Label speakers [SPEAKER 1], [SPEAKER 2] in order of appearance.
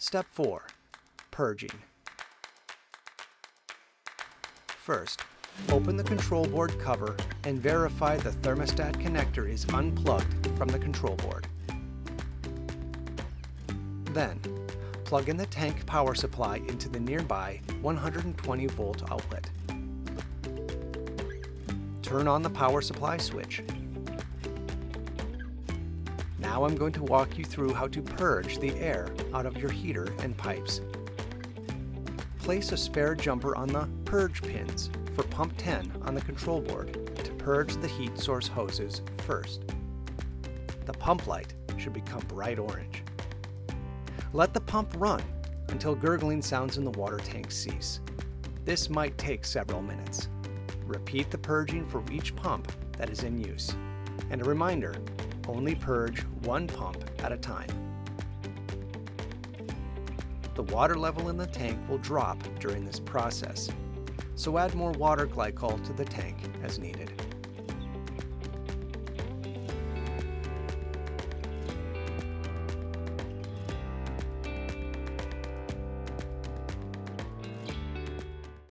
[SPEAKER 1] Step 4. Purging. First, open the control board cover and verify the thermostat connector is unplugged from the control board. Then, plug in the tank power supply into the nearby 120 volt outlet. Turn on the power supply switch. Now I'm going to walk you through how to purge the air out of your heater and pipes. Place a spare jumper on the purge pins for pump 10 on the control board to purge the heat source hoses first. The pump light should become bright orange. Let the pump run until gurgling sounds in the water tank cease. This might take several minutes. Repeat the purging for each pump that is in use. And a reminder, only purge one pump at a time. The water level in the tank will drop during this process, so add more water glycol to the tank as needed.